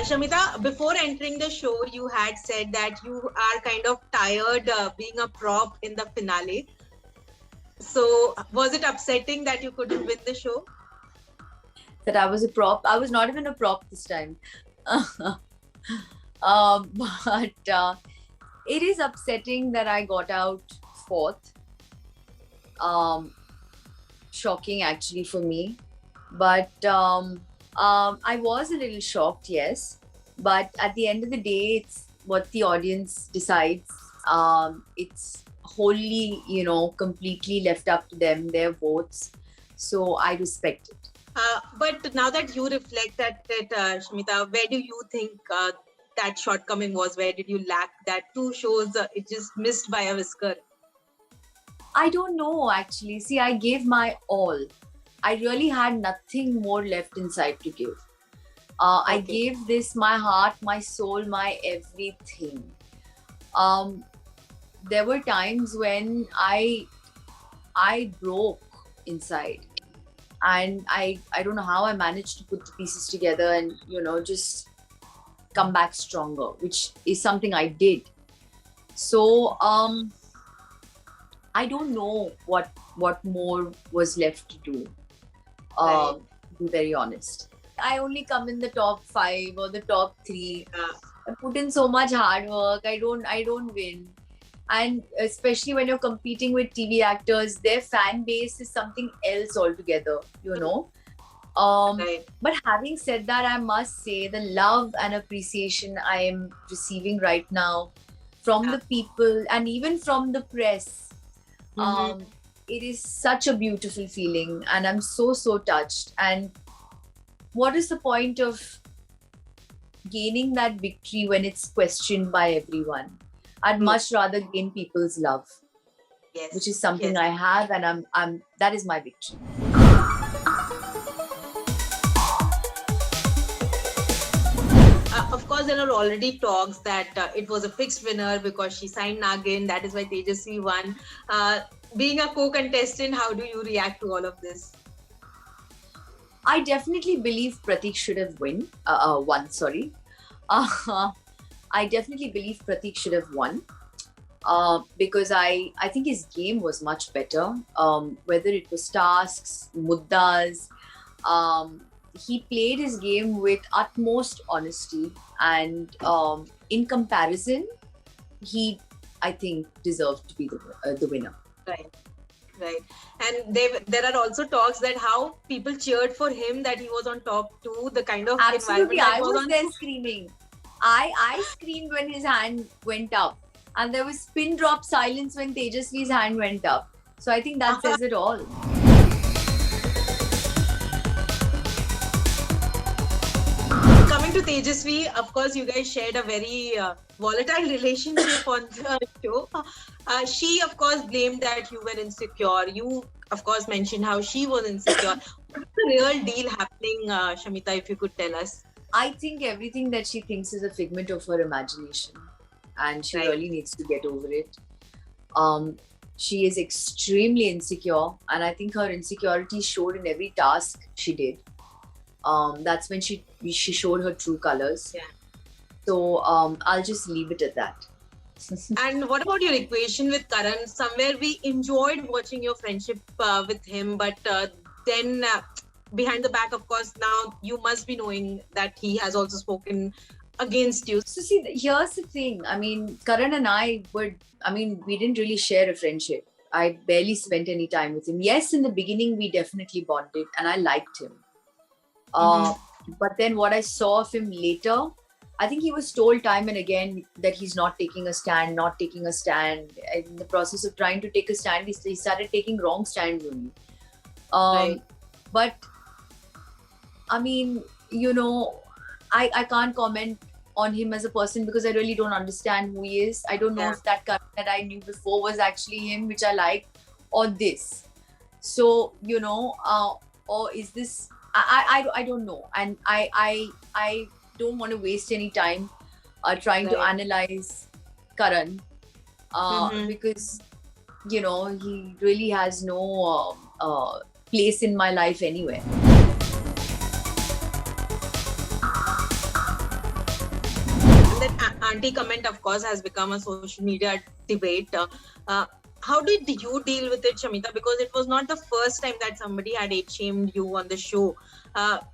Shamita, before entering the show, you had said that you are kind of tired being a prop in the finale. So, was it upsetting that you couldn't win the show? That I was a prop. I was not even a prop this time. But it is upsetting that I got out fourth. Shocking actually for me. But I was a little shocked, yes. But at the end of the day, it's what the audience decides. It's wholly, completely left up to them, their votes. So I respect it. But now that you reflect at it, Shamita, where do you think that shortcoming was? Where did you lack that? Two shows, it just missed by a whisker. I don't know actually. See, I gave my all. I really had nothing more left inside to give. I gave this my heart, my soul, my everything. There were times when I broke inside. And I don't know how I managed to put the pieces together and, just come back stronger, which is something I did. So, I don't know what more was left to do, to be very honest. I only come in the top 5 or the top 3. I put in so much hard work. I don't win. And especially when you're competing with TV actors, their fan base is something else altogether, But having said that, I must say the love and appreciation I am receiving right now from the people and even from the press, it is such a beautiful feeling and I'm so touched. And what is the point of gaining that victory when it's questioned by everyone? I'd much rather gain people's love, which is something I have, and I'm that is my victory. Of course, there are already talks that it was a fixed winner because she signed Nagin. That is why Tejasswi won. Being a co-contestant, how do you react to all of this? I definitely believe Pratik should have won. Sorry. I definitely believe Pratik should have won because I think his game was much better. Whether it was tasks, muddas, he played his game with utmost honesty, and in comparison, he, I think, deserved to be the winner. Right. And there are also talks that how people cheered for him that he was on top 2. The kind of absolutely, environment I was there screaming. I screamed when his hand went up, and there was pin drop silence when Tejasswi's hand went up. So I think that says it all. Coming to Tejasswi, of course, you guys shared a very volatile relationship on the show. She, of course, blamed that you were insecure. You, of course, mentioned how she was insecure. What's the real deal happening, Shamita, if you could tell us? I think everything that she thinks is a figment of her imagination, and she really needs to get over it. She is extremely insecure, and I think her insecurity showed in every task she did. That's when she showed her true colors. So I'll just leave it at that. And what about your equation with Karan? Somewhere we enjoyed watching your friendship with him, but then behind the back, of course, now you must be knowing that he has also spoken against you. So see, here's the thing. I mean, Karan and I we didn't really share a friendship. I barely spent any time with him. Yes, in the beginning, we definitely bonded and I liked him. But then what I saw of him later, I think he was told time and again that he's not taking a stand. In the process of trying to take a stand, he started taking wrong stands only. But I mean, I can't comment on him as a person because I really don't understand who he is. I don't know if that Karan that I knew before was actually him, which I like, or this. So, or is this... I don't know, and I don't want to waste any time trying to analyze Karan because he really has no place in my life anywhere. Aunty comment, of course, has become a social media debate. How did you deal with it, Shamita? Because it was not the first time that somebody had age-shamed you on the show.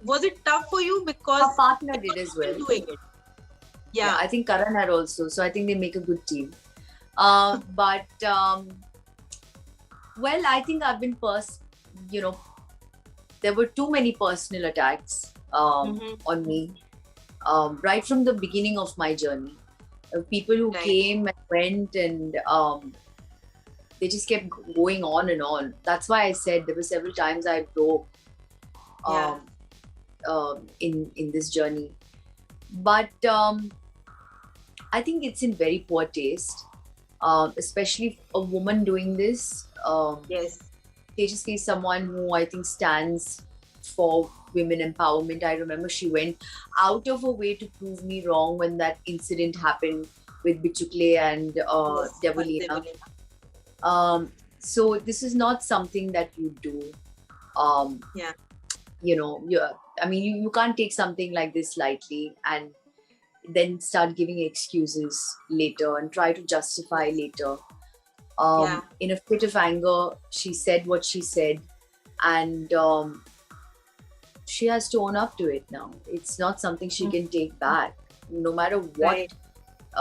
Was it tough for you? Because Her partner did as well. doing it. Yeah, I think Karan had also. So I think they make a good team. But well, I think I've been there were too many personal attacks on me right from the beginning of my journey. People who came and went, and they just kept going on and on. That's why I said there were several times I broke in this journey. But I think it's in very poor taste, especially a woman doing this. Yes. Tejasswi is someone who I think stands for women empowerment. I remember she went out of her way to prove me wrong when that incident happened with Bichukle and Devolina. So this is not something that you do. You can't take something like this lightly and then start giving excuses later and try to justify later. In a fit of anger, she said what she said, and she has to own up to it now. It's not something she can take back. No matter what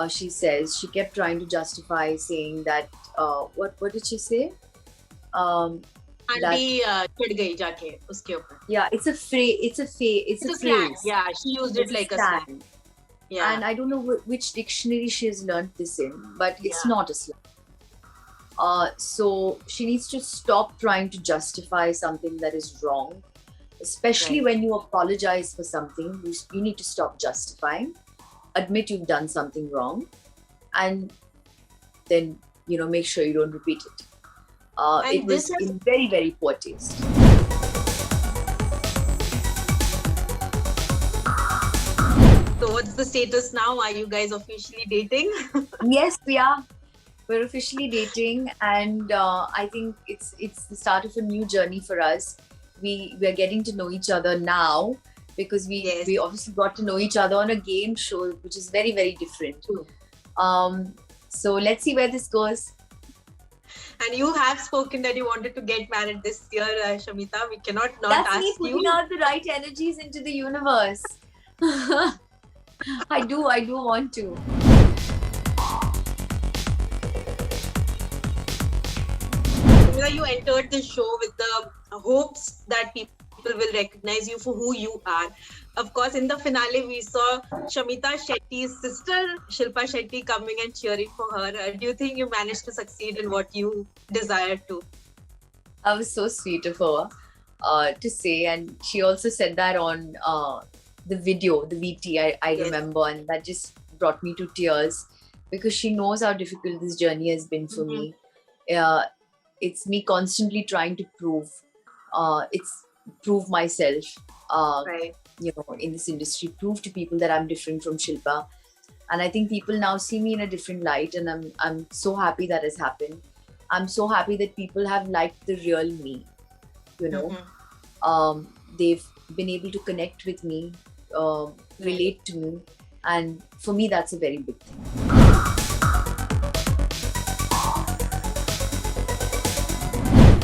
she says, she kept trying to justify, saying that what did she say? Aunty chid gayi jaake uske upar. Yeah, it's a phrase. It's a slang. Yeah, she used it like a slang. Yeah. And I don't know which dictionary she has learned this in, but it's not a slang. So she needs to stop trying to justify something that is wrong, especially when you apologize for something. You need to stop justifying, admit you've done something wrong, and then make sure you don't repeat it. It was in very, very poor taste. So what's the status now? Are you guys officially dating? Yes, we are. We're officially dating, and I think it's the start of a new journey for us. We are getting to know each other now, because we obviously got to know each other on a game show, which is very, very different. So let's see where this goes. And you have spoken that you wanted to get married this year, Shamita. We cannot not That's ask me putting you. out the right energies into the universe. I do want to. Shamita, you entered this show with the hopes that people will recognize you for who you are. Of course, in the finale, we saw Shamita Shetty's sister, Shilpa Shetty, coming and cheering for her. Do you think you managed to succeed in what you desired to? That was so sweet of her to say. And she also said that on the video, the VT, I remember. And that just brought me to tears, because she knows how difficult this journey has been for me. It's me constantly trying to prove myself. In this industry, prove to people that I'm different from Shilpa, and I think people now see me in a different light, and I'm so happy that has happened. I'm so happy that people have liked the real me. They've been able to connect with me, relate to me, and for me that's a very big thing.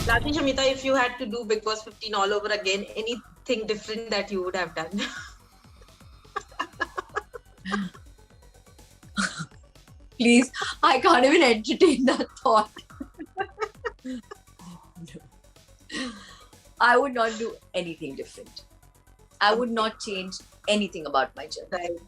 Lastly, Shamita, if you had to do Bigg Boss 15 all over again, anything different that you would have done? Please, I can't even entertain that thought. I would not do anything different. I would not change anything about my journey. Right.